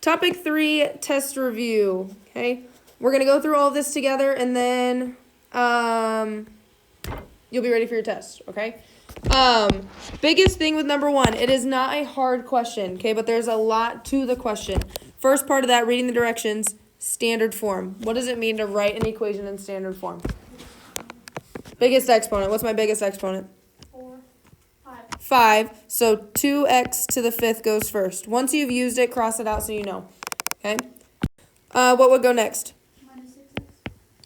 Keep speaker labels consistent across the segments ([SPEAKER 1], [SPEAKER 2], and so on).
[SPEAKER 1] Topic 3, test review. Okay, we're gonna go through all of this together, and then you'll be ready for your test. Okay. Biggest thing with number 1, it is not a hard question. Okay, but there's a lot to the question. First part of that, reading the directions, standard form. What does it mean to write an equation in standard form? Biggest exponent. What's my biggest exponent?
[SPEAKER 2] 4, 5.
[SPEAKER 1] 5. So 2x to the 5th goes first. Once you've used it, cross it out so you know. Okay. What would go next?
[SPEAKER 2] Minus 6x.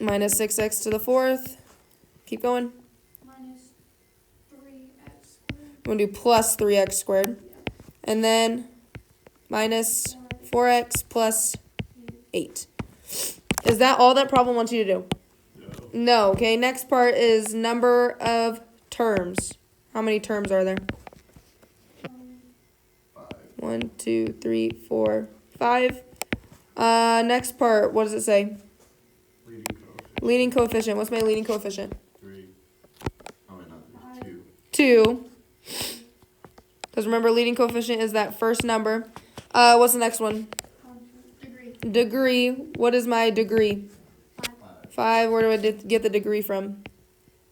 [SPEAKER 1] Minus 6x to the 4th. Keep going.
[SPEAKER 2] Minus 3x squared.
[SPEAKER 1] We're going to do plus 3x squared. And then minus 4x plus 8. Is that all that problem wants you to do? No. Okay, next part is number of terms. How many terms are there? 1, 2, 3, 4, 5. Next part, what does it say?
[SPEAKER 3] Leading coefficient.
[SPEAKER 1] Leading coefficient. What's my leading coefficient?
[SPEAKER 3] 3. Oh, wait, not 3.
[SPEAKER 1] 2. Because remember, leading coefficient is that first number. What's the next one?
[SPEAKER 2] Degree.
[SPEAKER 1] Degree. What is my degree? 5. Where do I get the degree from?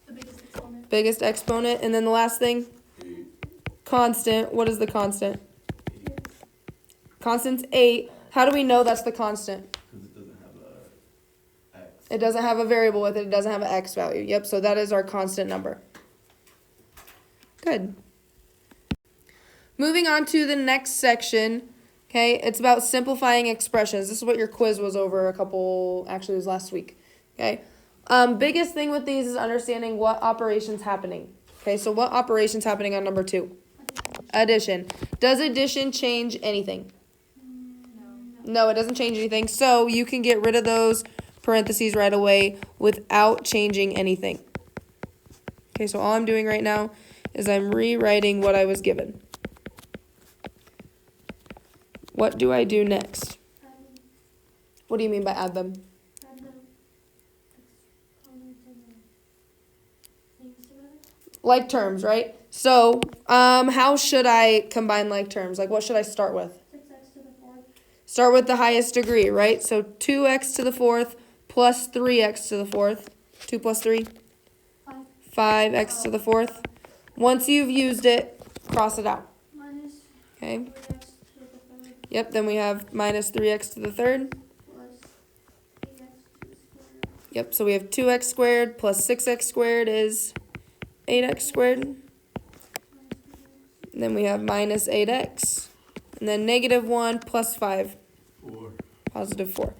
[SPEAKER 2] The biggest exponent.
[SPEAKER 1] Biggest exponent. And then the last thing?
[SPEAKER 3] 8.
[SPEAKER 1] Constant. What is the constant? Constant's 8. How do we know that's the constant?
[SPEAKER 3] Because it doesn't have a x.
[SPEAKER 1] It doesn't have a variable with it. It doesn't have an x value. Yep, so that is our constant number. Good. Moving on to the next section. Okay, it's about simplifying expressions. This is what your quiz was over actually it was last week. Okay. Biggest thing with these is understanding what operation's happening. Okay, so what operation's happening on number 2? Addition. Does addition change anything? No, it doesn't change anything. So you can get rid of those parentheses right away without changing anything. Okay, so all I'm doing right now is I'm rewriting what I was given. What do I do next? What do you mean by add them?
[SPEAKER 2] Add the exponent and the things together.
[SPEAKER 1] Like terms, right? So, how should I combine like terms? Like, what should I start with?
[SPEAKER 2] 6x to the 4th.
[SPEAKER 1] Start with the highest degree, right? So 2x to the 4th plus 3x to the 4th. 2 plus 3?
[SPEAKER 2] 5.
[SPEAKER 1] 5x to the 4th. Once you've used it, cross it out.
[SPEAKER 2] Minus
[SPEAKER 1] Okay?
[SPEAKER 2] 3x to the 3rd.
[SPEAKER 1] Yep, then we have minus 3x to the 3rd.
[SPEAKER 2] Plus 8x to the squared.
[SPEAKER 1] Yep, so we have 2x squared plus 6x squared is 8x squared. And then we have minus 8x. And then negative 1 plus 5.
[SPEAKER 3] 4.
[SPEAKER 1] Positive 4.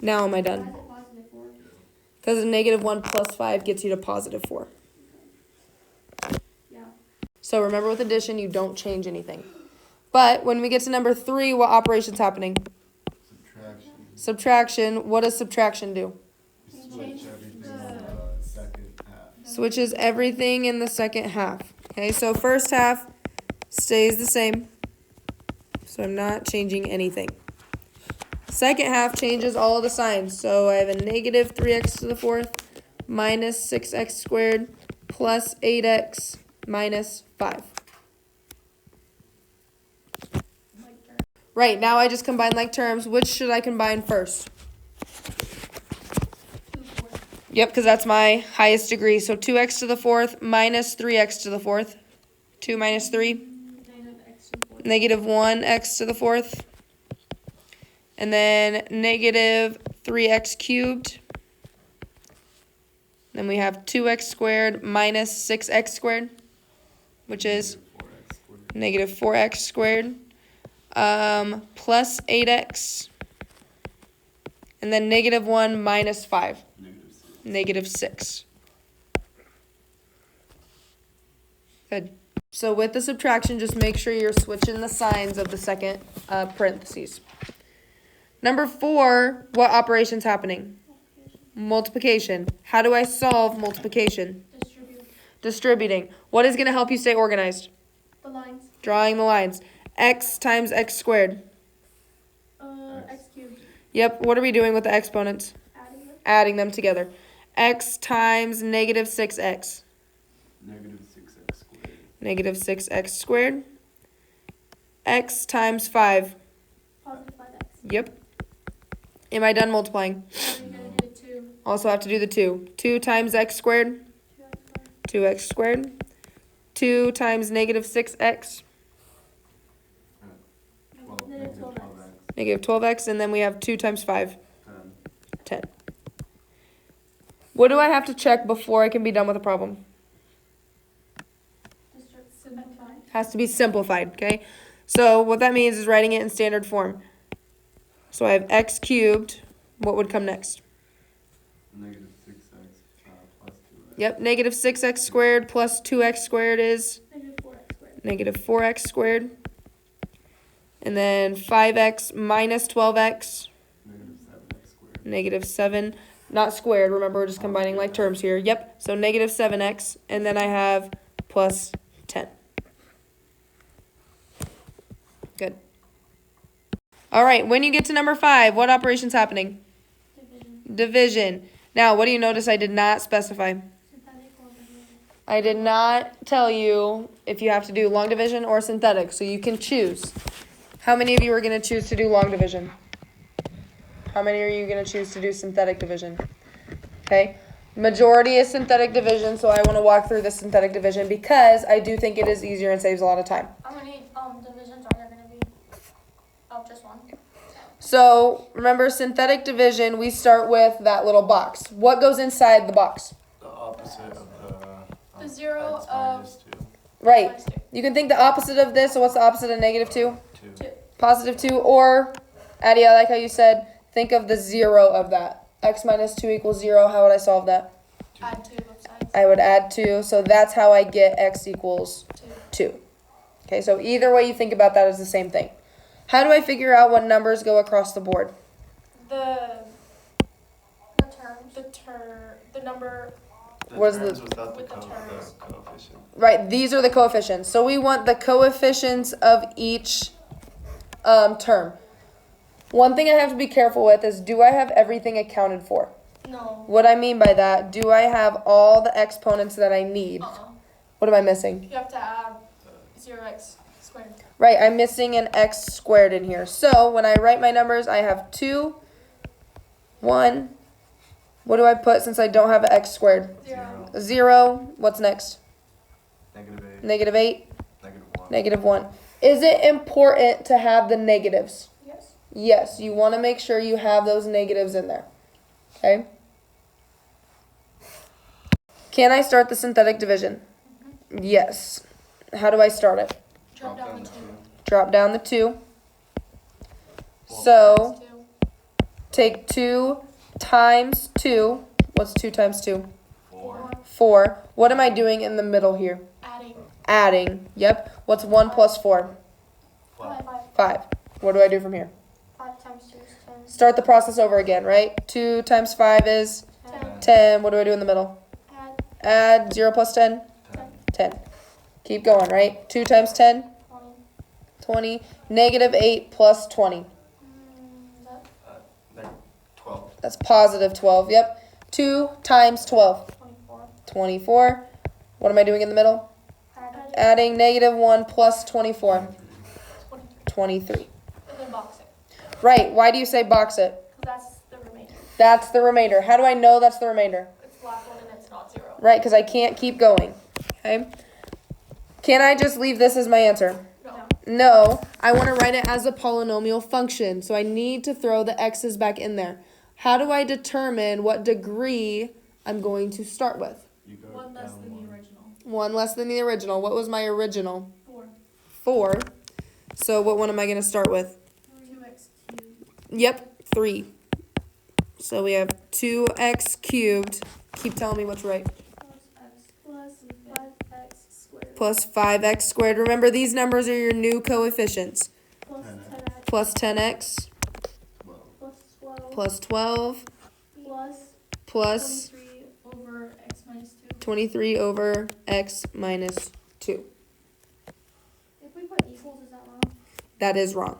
[SPEAKER 1] Now am I
[SPEAKER 2] Why
[SPEAKER 1] done?
[SPEAKER 2] is it positive 4?
[SPEAKER 1] Because negative 1 plus 5 gets you to positive 4.
[SPEAKER 2] Yeah.
[SPEAKER 1] So remember with addition, you don't change anything. But when we get to number 3, what operation's happening?
[SPEAKER 3] Subtraction.
[SPEAKER 1] Subtraction. What does subtraction do?
[SPEAKER 3] You switch everything in the second half.
[SPEAKER 1] Switches everything in the second half. Okay, so first half stays the same. So I'm not changing anything. Second half changes all of the signs. So I have a negative 3x to the 4th minus 6x squared plus 8x minus 5. Right, now I just combine like terms. Which should I combine first?
[SPEAKER 2] 2 4.
[SPEAKER 1] Yep, because that's my highest degree. So 2x to the 4th minus 3x to the 4th. 2 minus 3.
[SPEAKER 2] Negative x to the 4th.
[SPEAKER 1] Negative 1x to the 4th. And then negative 3x cubed. Then we have 2x squared minus 6x squared, which is
[SPEAKER 3] 4x squared.
[SPEAKER 1] negative 4x squared. Plus 8x. And then negative 1 minus 5.
[SPEAKER 3] Negative 6.
[SPEAKER 1] Negative 6. Good. So with the subtraction, just make sure you're switching the signs of the second parentheses. Number 4, what operation's happening? Multiplication. How do I solve multiplication?
[SPEAKER 2] Distribute
[SPEAKER 1] Distributing. What is going to help you stay organized?
[SPEAKER 2] the lines.
[SPEAKER 1] Drawing the lines. X times x squared.
[SPEAKER 2] X cubed.
[SPEAKER 1] Yep, what are we doing with the exponents?
[SPEAKER 2] Adding them.
[SPEAKER 1] Adding them together. X times negative 6x.
[SPEAKER 3] Negative 6x squared.
[SPEAKER 1] Negative 6x squared. X times 5.
[SPEAKER 2] Positive 5x.
[SPEAKER 1] Yep. Am I done multiplying?
[SPEAKER 2] Now you're gonna do 2.
[SPEAKER 1] Also have to do the 2. 2 times x squared, 2x squared. 2 times negative 6x,
[SPEAKER 2] Negative 12x.
[SPEAKER 1] negative 12x, and then we have 2 times 5,
[SPEAKER 3] 10.
[SPEAKER 1] 10. What do I have to check before I can be done with the problem?
[SPEAKER 2] Just simplify.
[SPEAKER 1] Has to be simplified, okay? So what that means is writing it in standard form. So I have x cubed. What would come next?
[SPEAKER 3] Negative 6x plus 2x.
[SPEAKER 1] Yep, negative 6x squared plus 2x squared is
[SPEAKER 2] Negative 4x squared.
[SPEAKER 1] negative 4x squared. And then 5x minus 12x,
[SPEAKER 3] Negative 7x squared.
[SPEAKER 1] negative 7. Not squared, remember we're just combining like terms here. Yep, so negative 7x. And then I have plus 10. Good. All right, when you get to number 5, what operation's happening?
[SPEAKER 2] Division.
[SPEAKER 1] Division. Now, what do you notice I did not specify?
[SPEAKER 2] Synthetic or division.
[SPEAKER 1] I did not tell you if you have to do long division or synthetic, so you can choose. How many of you are going to choose to do long division? How many are you going to choose to do synthetic division? Okay. Majority is synthetic division, so I want to walk through the synthetic division because I do think it is easier and saves a lot of time.
[SPEAKER 2] How many divisions are there gonna be? Oh, just one.
[SPEAKER 1] So, remember synthetic division, we start with that little box. What goes inside the box?
[SPEAKER 3] The opposite of the
[SPEAKER 2] The zero
[SPEAKER 3] x
[SPEAKER 2] of-
[SPEAKER 3] minus 2.
[SPEAKER 1] Right.
[SPEAKER 2] Minus 2.
[SPEAKER 1] You can think the opposite of this, so what's the opposite of negative 2?
[SPEAKER 3] 2.
[SPEAKER 2] 2.
[SPEAKER 1] Positive 2, or, Addie, I like how you said, think of the 0 of that. X minus 2 equals 0. How would I solve that?
[SPEAKER 2] Add 2 both sides.
[SPEAKER 1] I would add 2, so that's how I get x equals
[SPEAKER 2] 2.
[SPEAKER 1] 2. Okay, so either way you think about that is the same thing. How do I figure out what numbers go across the board?
[SPEAKER 2] The terms. The number.
[SPEAKER 3] The
[SPEAKER 1] What's
[SPEAKER 3] terms
[SPEAKER 1] the-
[SPEAKER 3] without
[SPEAKER 2] with the terms.
[SPEAKER 3] the coefficient.
[SPEAKER 1] Right, these are the coefficients. So we want the coefficients of each term. One thing I have to be careful with is, do I have everything accounted for?
[SPEAKER 2] No.
[SPEAKER 1] What I mean by that, do I have all the exponents that I need? What am I missing?
[SPEAKER 2] You have to add 0x squared.
[SPEAKER 1] Right, I'm missing an x squared in here. So when I write my numbers, I have 2, 1. What do I put since I don't have an x squared?
[SPEAKER 2] 0.
[SPEAKER 1] 0. What's next?
[SPEAKER 3] Negative 8.
[SPEAKER 1] Negative 8.
[SPEAKER 3] Negative 1.
[SPEAKER 1] Negative 1. Is it important to have the negatives?
[SPEAKER 2] Yes.
[SPEAKER 1] Yes, you want to make sure you have those negatives in there. Okay? Can I start the synthetic division? Yes. How do I start it?
[SPEAKER 2] Drop down the 2.
[SPEAKER 1] Drop down the 2. So,
[SPEAKER 2] 2.
[SPEAKER 1] take 2 times 2. What's 2 times 2?
[SPEAKER 3] 4.
[SPEAKER 1] 4. What am I doing in the middle here?
[SPEAKER 2] Adding.
[SPEAKER 1] Adding. Yep. What's 1 plus 4?
[SPEAKER 2] 5.
[SPEAKER 1] 5. What do I do from here?
[SPEAKER 2] 5 times 2 is 10.
[SPEAKER 1] Start the process over again, right? 2 times 5 is
[SPEAKER 2] 10.
[SPEAKER 1] 10. What do I do in the middle?
[SPEAKER 2] Add
[SPEAKER 1] Add 0 plus 10?
[SPEAKER 3] 10.
[SPEAKER 1] 10. Keep going, right? 2 times 10?
[SPEAKER 2] 20.
[SPEAKER 1] 20. Negative 8 plus 20.
[SPEAKER 2] That
[SPEAKER 3] Negative 12.
[SPEAKER 1] That's positive 12. Yep. 2 times 12.
[SPEAKER 2] 24.
[SPEAKER 1] 24. What am I doing in the middle?
[SPEAKER 2] Add
[SPEAKER 1] Adding negative 1 plus 24.
[SPEAKER 2] 23.
[SPEAKER 1] 23.
[SPEAKER 2] And then box it.
[SPEAKER 1] Right. Why do you say box it?
[SPEAKER 2] Because that's the remainder.
[SPEAKER 1] That's the remainder. How do I know that's the remainder?
[SPEAKER 2] It's the last one and it's not 0.
[SPEAKER 1] Right, because I can't keep going. Okay. Can I just leave this as my answer?
[SPEAKER 2] No.
[SPEAKER 1] No. I want to write it as a polynomial function, so I need to throw the x's back in there. How do I determine what degree I'm going to start with?
[SPEAKER 3] You go
[SPEAKER 2] One less
[SPEAKER 3] down
[SPEAKER 2] than the
[SPEAKER 3] one.
[SPEAKER 2] original.
[SPEAKER 1] 1 less than the original. What was my original?
[SPEAKER 2] 4.
[SPEAKER 1] 4. So what one am I going to start with?
[SPEAKER 2] 2x cubed.
[SPEAKER 1] Yep, 3. So we have 2x cubed. Keep telling me what's right.
[SPEAKER 2] Plus 5x squared.
[SPEAKER 1] Plus 5x squared. Remember, these numbers are your new coefficients.
[SPEAKER 2] Plus
[SPEAKER 3] 10x.
[SPEAKER 2] 10x.
[SPEAKER 1] Plus 10x,
[SPEAKER 3] 12.
[SPEAKER 2] Plus 12.
[SPEAKER 1] plus 12,
[SPEAKER 2] Plus
[SPEAKER 1] plus
[SPEAKER 2] 23 over x minus 2.
[SPEAKER 1] 23 over x minus 2.
[SPEAKER 2] If we put equals, is that wrong?
[SPEAKER 1] That is wrong.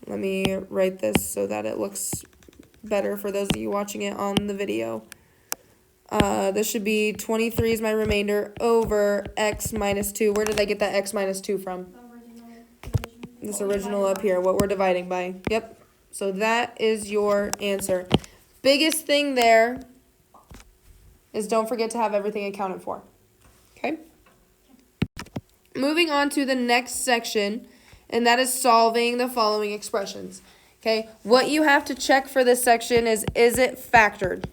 [SPEAKER 1] Let me write this so that it looks better for those of you watching it on the video. This should be 23 is my remainder over x minus 2. Where did I get that x minus 2 from?
[SPEAKER 2] The original division.
[SPEAKER 1] This original up here, what we're dividing by. Yep. So that is your answer. Biggest thing there is don't forget to have everything accounted for. Okay? Moving on to the next section, and that is solving the following expressions. Okay? What you have to check for this section is it factored?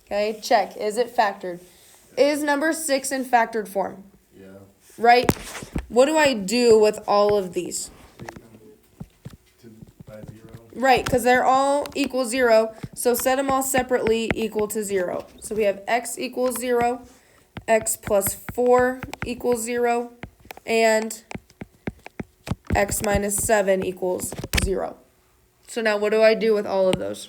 [SPEAKER 1] Okay? Check. Is it factored? Is number 6 in factored form?
[SPEAKER 3] Yeah.
[SPEAKER 1] Right? What do I do with all of these?
[SPEAKER 3] Take them by 0.
[SPEAKER 1] Right, because they're all equal 0, so set them all separately equal to 0. So we have x equals 0, x plus 4 equals 0, and x minus 7 equals 0. So now what do I do with all of those?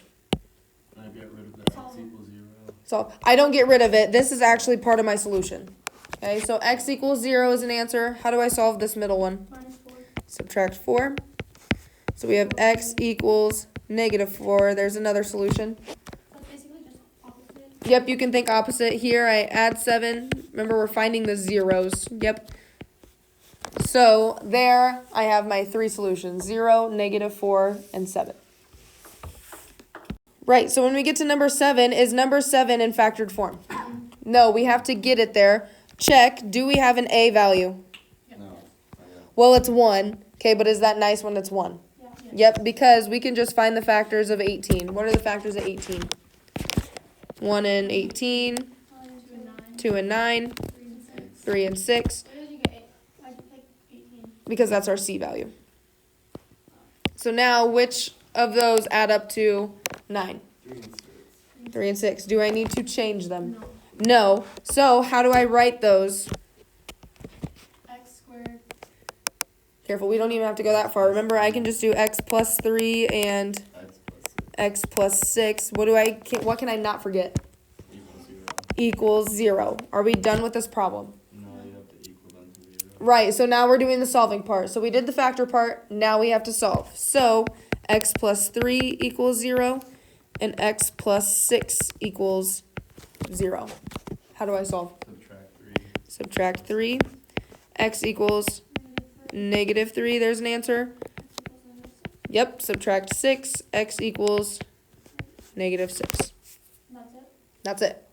[SPEAKER 3] I get rid of the x equals 0.
[SPEAKER 1] So I don't get rid of it. This is actually part of my solution. Okay, so x equals 0 is an answer. How do I solve this middle one?
[SPEAKER 2] -4.
[SPEAKER 1] Subtract 4. So we have x equals -4. There's another solution.
[SPEAKER 2] So it's basically just opposite.
[SPEAKER 1] Yep, you can think opposite here. I add 7. Remember, we're finding the zeros. Yep. So there I have my 3 solutions. 0, -4, and 7. Right, so when we get to number 7, is number 7 in factored form? No, we have to get it there. Check, do we have an a value?
[SPEAKER 3] No.
[SPEAKER 1] Well, it's 1. Okay, but is that nice when it's 1?
[SPEAKER 2] Yeah.
[SPEAKER 1] Yep, because we can just find the factors of 18. What are the factors of 18? 1 and 18, 2 and 9, 3 and 6,
[SPEAKER 2] Where did you get 8? Why'd you pick 18?
[SPEAKER 1] because that's our C value. So now, which of those add up to 9?
[SPEAKER 3] 3 and 6.
[SPEAKER 1] 3 and 6. Do I need to change them?
[SPEAKER 2] No.
[SPEAKER 1] No. So how do I write those?
[SPEAKER 2] X squared.
[SPEAKER 1] Careful, we don't even have to go that far. Remember, I can just do x plus 3 and
[SPEAKER 3] X plus 6
[SPEAKER 1] x plus 6. What can I not forget?
[SPEAKER 3] equals 0.
[SPEAKER 1] Equals 0. Are we done with this problem?
[SPEAKER 3] No, you have to equal them to 0.
[SPEAKER 1] Right, so now we're doing the solving part. So we did the factor part, now we have to solve. So x plus 3 equals 0, and x plus 6 equals 0. How do I solve?
[SPEAKER 3] Subtract 3.
[SPEAKER 1] Subtract 3. X equals -3, there's an answer. Yep, subtract 6, x equals -6.
[SPEAKER 2] That's it.
[SPEAKER 1] That's it.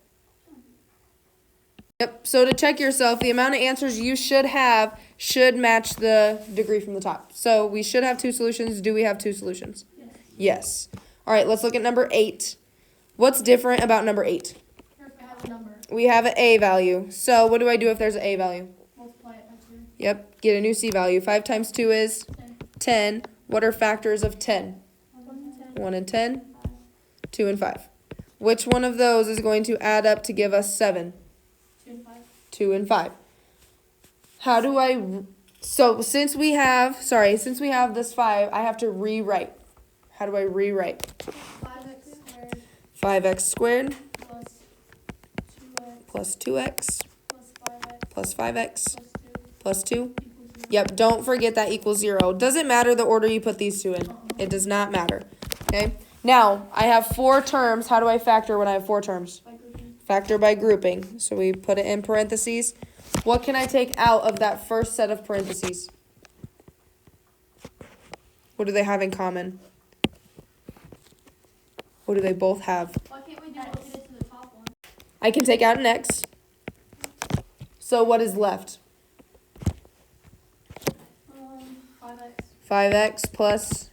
[SPEAKER 1] Yep, so to check yourself, the amount of answers you should have should match the degree from the top. So we should have 2 solutions. Do we have 2 solutions?
[SPEAKER 2] Yes.
[SPEAKER 1] Yes. All right, let's look at number 8. What's different about number 8?
[SPEAKER 2] Here it has a number.
[SPEAKER 1] We have an a value. So what do I do if there's an a value?
[SPEAKER 2] Multiply it by 2.
[SPEAKER 1] Yep, get a new c value. 5 times 2 is
[SPEAKER 2] 10.
[SPEAKER 1] 10. What are factors of 10?
[SPEAKER 2] 1 and 10.
[SPEAKER 1] 1 and 10,
[SPEAKER 2] 5.
[SPEAKER 1] 2 and 5. Which one of those is going to add up to give us 7?
[SPEAKER 2] 2 and 5.
[SPEAKER 1] 2 and 5. How do I, so since we have this 5, I have to rewrite. How do I rewrite?
[SPEAKER 2] 5x squared
[SPEAKER 1] 5x squared
[SPEAKER 2] plus 2x
[SPEAKER 1] plus 2x
[SPEAKER 2] plus 5x
[SPEAKER 1] plus 5x
[SPEAKER 2] plus 2
[SPEAKER 1] plus 2.
[SPEAKER 2] equals 0.
[SPEAKER 1] Yep, don't forget that equals 0. Doesn't matter the order you put these two in. It does not matter. Okay? Now, I have 4 terms. How do I factor when I have 4 terms?
[SPEAKER 2] By grouping.
[SPEAKER 1] Factor by grouping. So we put it in parentheses. What can I take out of that first set of parentheses? What do they have in common? What do they both have?
[SPEAKER 2] Why can't we do what we did to the top one?
[SPEAKER 1] I can take out an x. So what is left?
[SPEAKER 2] 5x
[SPEAKER 1] 5x plus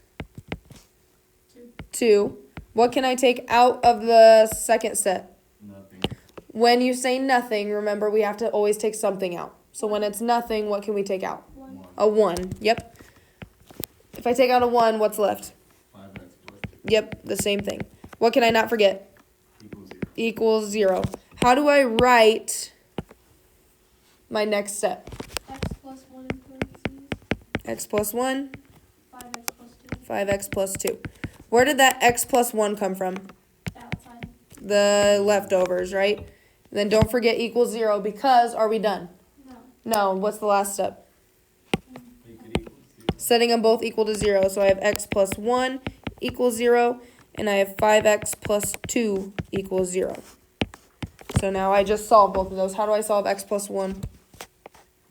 [SPEAKER 2] 2.
[SPEAKER 1] 2. What can I take out of the second set?
[SPEAKER 3] Nothing.
[SPEAKER 1] When you say nothing, remember we have to always take something out. So when it's nothing, what can we take out?
[SPEAKER 2] 1.
[SPEAKER 3] 1.
[SPEAKER 1] A 1. Yep. If I take out a 1, what's left?
[SPEAKER 3] 5x plus
[SPEAKER 1] Yep, the same thing. What can I not forget?
[SPEAKER 3] 2 equals 0.
[SPEAKER 1] Equals 0. How do I write my next step?
[SPEAKER 2] X plus 1 in parentheses.
[SPEAKER 1] X plus 1,
[SPEAKER 2] 5x plus 2.
[SPEAKER 1] 5x plus 2. Where did that x plus 1 come from?
[SPEAKER 2] The outside.
[SPEAKER 1] The leftovers, right? Then don't forget equals 0 because, are we done?
[SPEAKER 2] No.
[SPEAKER 1] No, what's the last step?
[SPEAKER 3] Make it equal to 0.
[SPEAKER 1] Setting them both equal to 0. So I have x plus 1 equals 0, and I have 5x plus 2 equals 0. So now I just solve both of those. How do I solve x plus 1?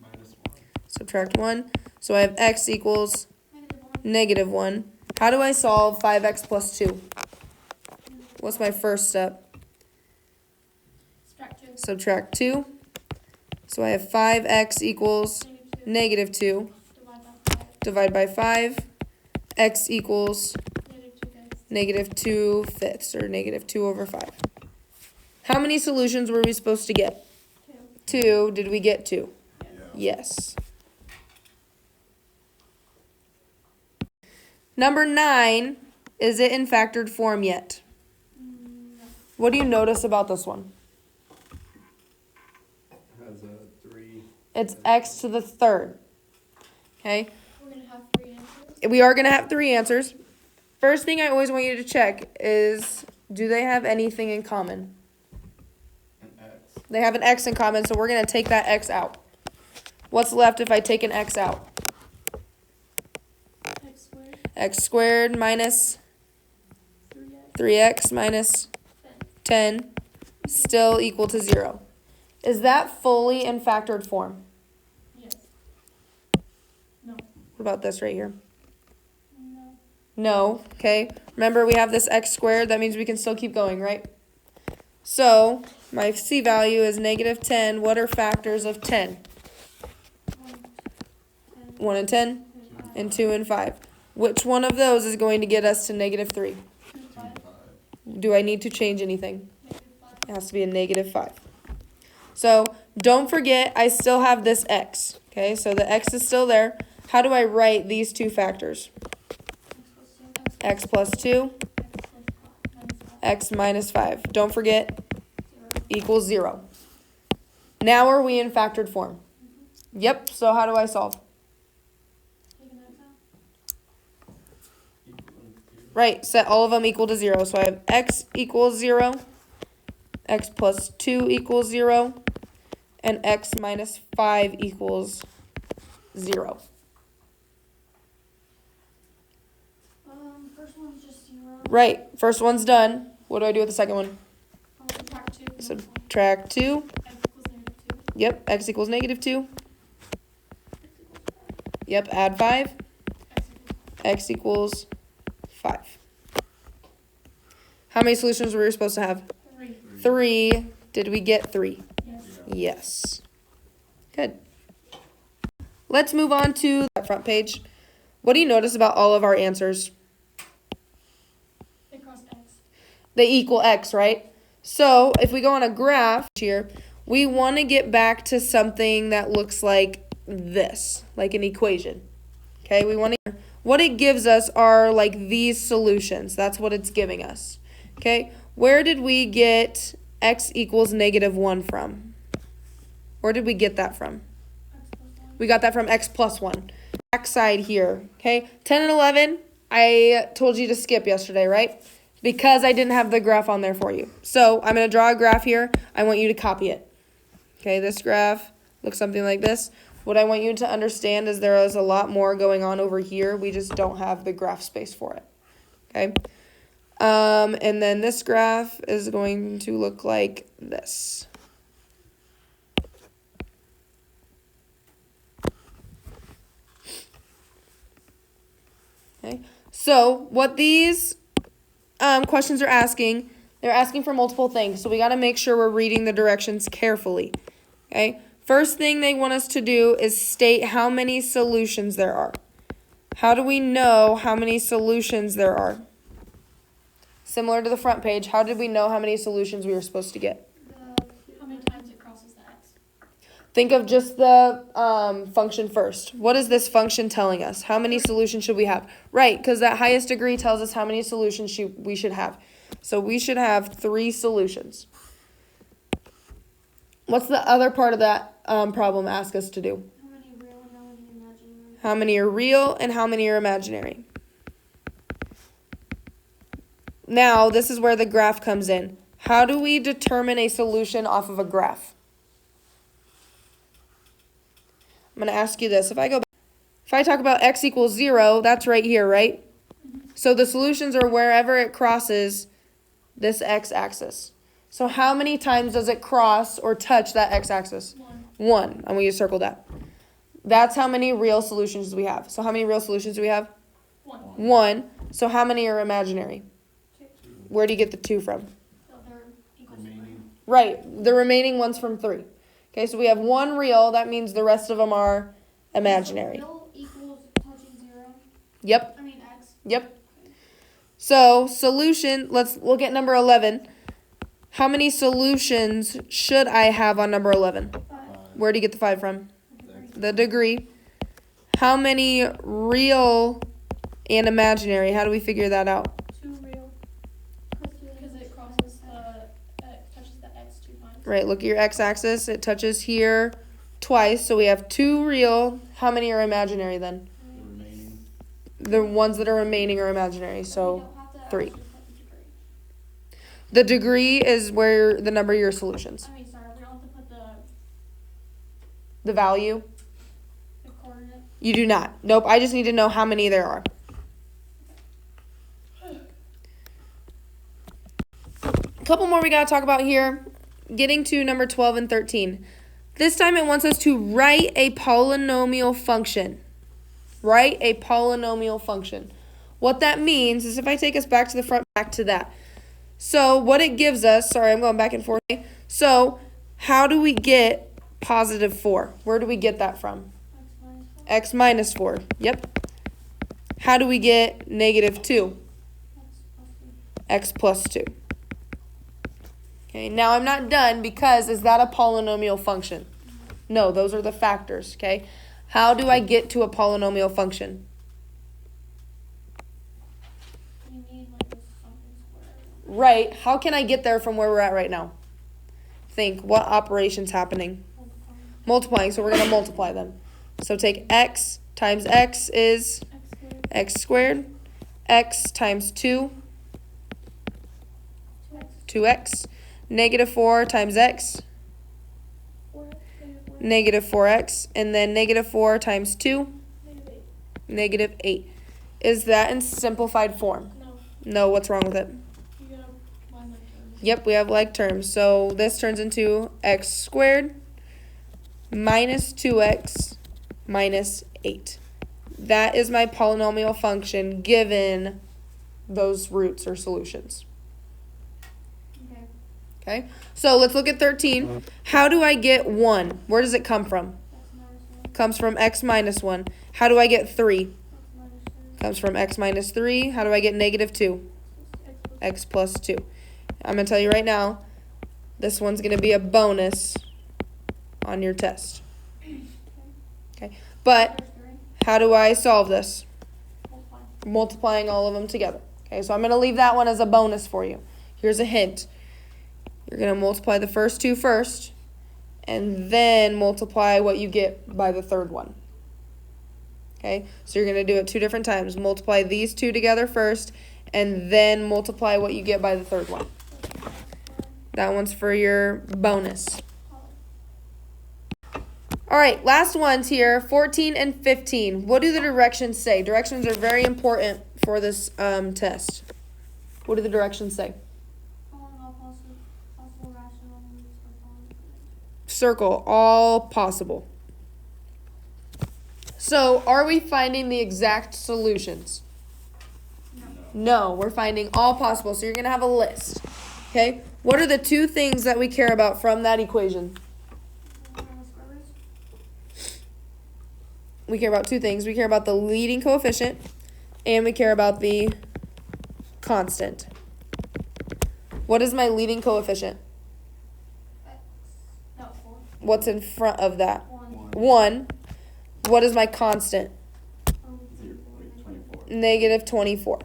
[SPEAKER 3] Minus 1.
[SPEAKER 1] Subtract 1. So I have x equals negative 1. How do I solve 5x plus 2? What's my first step?
[SPEAKER 2] Subtract 2.
[SPEAKER 1] Subtract 2. So I have 5x equals
[SPEAKER 2] Negative 2.
[SPEAKER 1] negative 2.
[SPEAKER 2] Divide by 5.
[SPEAKER 1] Divide by 5. X equals
[SPEAKER 2] Negative 2 fifths.
[SPEAKER 1] negative 2 fifths, or negative 2 over 5. How many solutions were we supposed to get?
[SPEAKER 2] 2.
[SPEAKER 1] 2. Did we get 2?
[SPEAKER 3] Yeah.
[SPEAKER 1] Yes. Number 9, is it in factored form yet?
[SPEAKER 2] No.
[SPEAKER 1] What do you notice about this one?
[SPEAKER 3] Has a 3.
[SPEAKER 1] It's x to the third. Okay?
[SPEAKER 2] We're going to have 3 answers.
[SPEAKER 1] We are going to have 3 answers. First thing I always want you to check is, do they have anything in common?
[SPEAKER 3] An X.
[SPEAKER 1] They have an x in common, so we're going to take that x out. What's left if I take an x out?
[SPEAKER 2] X squared.
[SPEAKER 1] X squared minus
[SPEAKER 2] 3x.
[SPEAKER 1] 3x minus
[SPEAKER 2] 10.
[SPEAKER 1] 10 still equal to 0. Is that fully in factored form?
[SPEAKER 2] Yes. No.
[SPEAKER 1] What about this right here?
[SPEAKER 2] No.
[SPEAKER 1] No. Okay. Remember, we have this x squared. That means we can still keep going, right? So my c value is negative 10. What are factors of 10? 1 and 10, and 2 and 5. Which one of those is going to get us to negative 3?
[SPEAKER 2] 2 and 5.
[SPEAKER 3] 5.
[SPEAKER 1] Do I need to change anything?
[SPEAKER 2] Negative 5.
[SPEAKER 1] It has to be a negative 5. So don't forget, I still have this x. Okay, so the x is still there. How do I write these two factors?
[SPEAKER 2] X plus 2.
[SPEAKER 1] X plus 2, x minus 5. Don't forget,
[SPEAKER 2] 0.
[SPEAKER 1] equals 0. Now are we in factored form? Yep, so how do I solve?
[SPEAKER 2] Take an X out.
[SPEAKER 1] Right, set all of them equal to 0. So I have x equals 0, x plus 2 equals 0, and x minus 5 equals 0.
[SPEAKER 2] First one's just 0.
[SPEAKER 1] Right, first one's done. What do I do with the second one?
[SPEAKER 2] Subtract 2.
[SPEAKER 1] Subtract 2.
[SPEAKER 2] X equals negative 2.
[SPEAKER 1] Yep, x equals negative 2. Yep, add 5. X equals 5. How many solutions were we supposed to have?
[SPEAKER 2] 3.
[SPEAKER 1] 3. Did we get 3?
[SPEAKER 2] Yes.
[SPEAKER 1] Yes. Good. Let's move on to the front page. What do you notice about all of our answers?
[SPEAKER 2] They cross X.
[SPEAKER 1] They equal x, right? So if we go on a graph here, we want to get back to something that looks like this, like an equation. Okay, we want to, what it gives us are like these solutions. That's what it's giving us. Okay, where did we get x equals negative 1 from? Where did we get that from?
[SPEAKER 2] X plus 1.
[SPEAKER 1] We got that from x plus 1. Back side here, okay? 10 and 11, I told you to skip yesterday, right? Because I didn't have the graph on there for you. So I'm going to draw a graph here. I want you to copy it. Okay, this graph looks something like this. What I want you to understand is there is a lot more going on over here. We just don't have the graph space for it. Okay? And then this graph is going to look like this. Okay? So what these questions are asking, they're asking for multiple things. So we got to make sure we're reading the directions carefully. Okay? First thing they want us to do is state how many solutions there are. How do we know how many solutions there are? Similar to the front page, how did we know how many solutions we were supposed to get?
[SPEAKER 2] How many times it crosses the X?
[SPEAKER 1] Think of just the function first. What is this function telling us? How many solutions should we have? Right, because that highest degree tells us how many solutions we should have. So we should have 3 solutions. What's the other part of that problem ask us to do?
[SPEAKER 2] How many real and how many imaginary?
[SPEAKER 1] How many are real and how many are imaginary? Now, this is where the graph comes in. How do we determine a solution off of a graph? I'm going to ask you this. If I talk about x equals 0, that's right here, right? So the solutions are wherever it crosses this x-axis. So how many times does it cross or touch that x-axis?
[SPEAKER 2] 1.
[SPEAKER 1] 1. I'm going to circle that. That's how many real solutions we have. So how many real solutions do we have?
[SPEAKER 2] 1.
[SPEAKER 1] 1. So how many are imaginary?
[SPEAKER 2] 2.
[SPEAKER 1] Where do you get the 2 from?
[SPEAKER 2] So they're equal to 3.
[SPEAKER 3] Remaining.
[SPEAKER 1] Right, the remaining one's from 3. Okay, so we have 1 real. That means the rest of them are imaginary.
[SPEAKER 2] So real equals touching 0.
[SPEAKER 1] Yep,
[SPEAKER 2] I mean x.
[SPEAKER 1] yep. So solution, let's look at number 11. How many solutions should I have on number 11?
[SPEAKER 2] 5.
[SPEAKER 1] Where do you get the 5 from?
[SPEAKER 3] Degree.
[SPEAKER 1] The degree. How many real and imaginary? How do we figure that out?
[SPEAKER 2] 2 real. Because it crosses touches the x 2 times.
[SPEAKER 1] Right, look at your x-axis. It touches here twice, so we have 2 real. How many are imaginary then?
[SPEAKER 3] The remaining.
[SPEAKER 1] The ones that are remaining are imaginary,
[SPEAKER 2] We
[SPEAKER 1] so
[SPEAKER 2] don't have to
[SPEAKER 1] 3.
[SPEAKER 2] actually put the degree.
[SPEAKER 1] the degree is where the number of your solutions.
[SPEAKER 2] I mean, sorry, we don't have to put
[SPEAKER 1] The value,
[SPEAKER 2] the coordinate.
[SPEAKER 1] you do not. Nope, I just need to know how many there are. A couple more we got to talk about here. Getting to number 12 and 13. This time it wants us to write a polynomial function. Write a polynomial function. What that means is, if I take us back to the front, back to that. So what it gives us, sorry, I'm going back and forth. So how do we get positive 4? Where do we get that from?
[SPEAKER 2] X minus 4.
[SPEAKER 1] X minus 4. Yep. How do we get negative 2?
[SPEAKER 2] X plus 2.
[SPEAKER 1] X plus 2. Okay, now I'm not done, because is that a polynomial function? No, those are the factors, okay? How do I get to a polynomial function?
[SPEAKER 2] You need like this something squared.
[SPEAKER 1] Right, how can I get there from where we're at right now? Think, what operation's happening? Multiplying, so we're going to multiply them. So take x times x is
[SPEAKER 2] X squared.
[SPEAKER 1] x squared. X times 2,
[SPEAKER 2] 2x.
[SPEAKER 1] 2x. Negative 4 times x,
[SPEAKER 2] 4x.
[SPEAKER 1] negative 4x. And then negative 4 times 2,
[SPEAKER 2] Negative 8.
[SPEAKER 1] negative 8. Is that in simplified form?
[SPEAKER 2] No.
[SPEAKER 1] No, what's wrong with it?
[SPEAKER 2] You gotta line that term.
[SPEAKER 1] Yep, we have like terms. So this turns into x squared minus 2x minus 8. That is my polynomial function given those roots or solutions.
[SPEAKER 2] Okay.
[SPEAKER 1] Okay, so let's look at 13. How do I get 1? Where does it come from?
[SPEAKER 2] X minus 1.
[SPEAKER 1] Comes from x minus 1. How do I get 3?
[SPEAKER 2] X minus 3.
[SPEAKER 1] Comes from x minus 3. How do I get negative 2? X plus 2. I'm going to tell you right now, this one's going to be a bonus on your test. Okay, but
[SPEAKER 2] There's 3.
[SPEAKER 1] how do I solve this?
[SPEAKER 2] Multiply.
[SPEAKER 1] Multiplying all of them together. Okay, so I'm going to leave that one as a bonus for you. Here's a hint. You're going to multiply the first 2 first, and then multiply what you get by the third one. Okay, so you're going to do it 2 different times. Multiply these 2 together first, and then multiply what you get by the third one. That one's for your bonus. All right, last ones here, 14 and 15. What do the directions say? Directions are very important for this test. What do the directions say?
[SPEAKER 2] Following all possible rational roots or following.
[SPEAKER 1] Circle all possible. So, are we finding the exact solutions? No, we're finding all possible. So you're going to have a list. Okay? What are the 2 things that we care about from that equation?
[SPEAKER 2] Square roots.
[SPEAKER 1] We care about 2 things. We care about the leading coefficient, and we care about the constant. What is my leading coefficient?
[SPEAKER 2] X. No, 4.
[SPEAKER 1] What's in front of that?
[SPEAKER 2] 1.
[SPEAKER 1] 1. What is my constant?
[SPEAKER 3] 24.
[SPEAKER 1] Negative 24.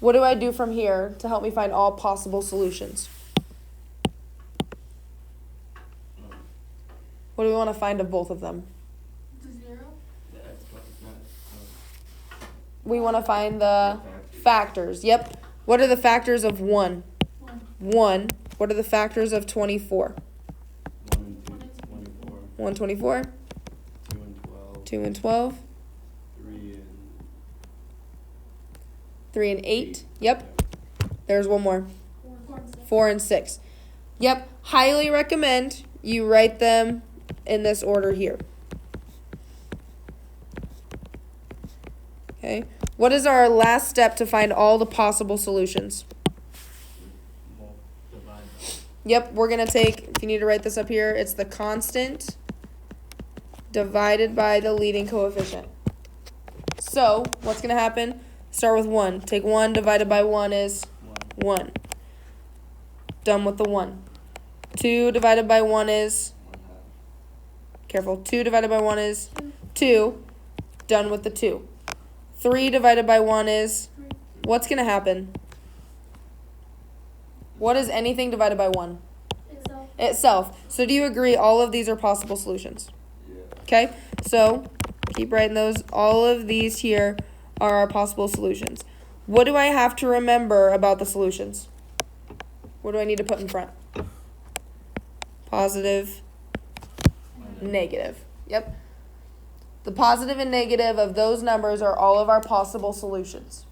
[SPEAKER 1] What do I do from here to help me find all possible solutions? What do we want to find of both of them?
[SPEAKER 2] To 0.
[SPEAKER 3] The x plus that.
[SPEAKER 1] We want to find the factors. Yep. What are the factors of 1?
[SPEAKER 2] 1.
[SPEAKER 1] 1. What are the factors of 24?
[SPEAKER 3] 1 and 2, 24.
[SPEAKER 1] 124,
[SPEAKER 3] 2 and 12.
[SPEAKER 1] 2 and 12,
[SPEAKER 3] 3 and
[SPEAKER 1] 3 and 8. Yep. There's one more.
[SPEAKER 2] 4 and 6.
[SPEAKER 1] 4 and 6. Yep. Highly recommend you write them in this order here. What is our last step to find all the possible solutions?
[SPEAKER 3] Divide by.
[SPEAKER 1] Yep, we're going to take, if you need to write this up here, it's the constant divided by the leading coefficient. So, what's going to happen? Start with 1. Take 1 divided by 1 is 1. Done with the 1. 2 divided by 1 is, careful, 2 divided by 1 is 2. Done with the 2. 3 divided by 1 is, what's going to happen? What is anything divided by 1?
[SPEAKER 2] Itself.
[SPEAKER 1] Itself. So do you agree all of these are possible solutions?
[SPEAKER 3] Yeah.
[SPEAKER 1] Okay, so keep writing those. All of these here are our possible solutions. What do I have to remember about the solutions? What do I need to put in front? Positive, negative. Yep. The positive and negative of those numbers are all of our possible solutions.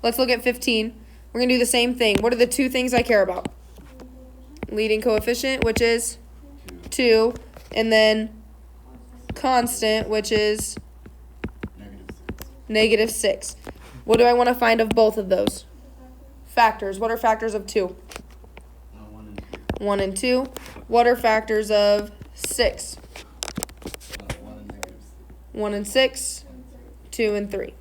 [SPEAKER 1] Let's look at 15. We're going to do the same thing. What are the two things I care about? Leading coefficient, which is 2, and then constant, which is -6. What do I want to find of both of those? Factors. What are factors of 2? 1 and 2. What are factors of 6? 1 and 6. 2 and 3.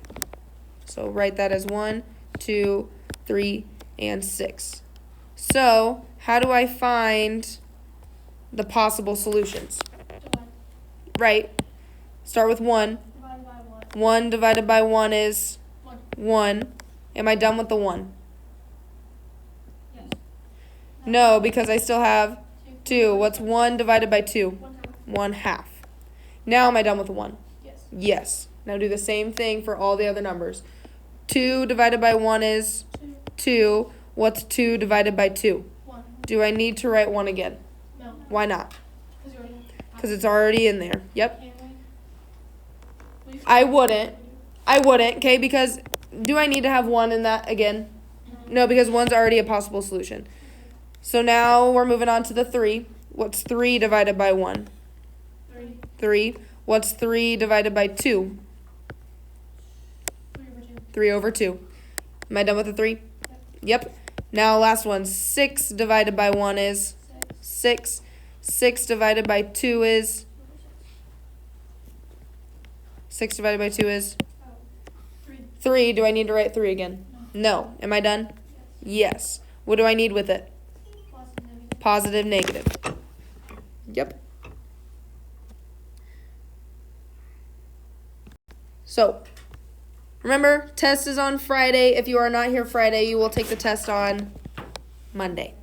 [SPEAKER 1] So write that as 1, 2, 3, and 6. So how do I find the possible solutions?
[SPEAKER 2] Divide.
[SPEAKER 1] Right. Start with 1.
[SPEAKER 2] Divided by 1.
[SPEAKER 1] 1 divided by 1 is
[SPEAKER 2] 1.
[SPEAKER 1] 1. Am I done with the 1?
[SPEAKER 2] Yes.
[SPEAKER 1] No, because I still have
[SPEAKER 2] 2.
[SPEAKER 1] 2. What's 1 divided by 2?
[SPEAKER 2] 1
[SPEAKER 1] 1
[SPEAKER 2] half.
[SPEAKER 1] half. Now am I done with the 1?
[SPEAKER 2] Yes.
[SPEAKER 1] Yes. Now do the same thing for all the other numbers. 2 divided by 1 is
[SPEAKER 2] 2.
[SPEAKER 1] 2. What's 2 divided by 2?
[SPEAKER 2] 1.
[SPEAKER 1] Do I need to write 1 again?
[SPEAKER 2] No.
[SPEAKER 1] Why not?
[SPEAKER 2] Because you already have.
[SPEAKER 1] Because it's already in there. Yep.
[SPEAKER 2] Can we?
[SPEAKER 1] I wouldn't. Okay, because do I need to have 1 in that again? No, because 1's already a possible solution. So now we're moving on to the 3. What's 3 divided by 1?
[SPEAKER 2] 3.
[SPEAKER 1] 3. What's 3 divided by 2?
[SPEAKER 2] 3 over 2.
[SPEAKER 1] 3 over 2. Am I done with the 3? Yep. Now last one. 6 divided by 1 is 6. 6 divided by 2 is 6 divided by 2 is
[SPEAKER 2] 3.
[SPEAKER 1] 3. Do I need to write 3 again? No. Am I done? Yes. What do I need with it?
[SPEAKER 2] Plus and negative.
[SPEAKER 1] Positive, negative. Yep. So, remember, test is on Friday. If you are not here Friday, you will take the test on Monday.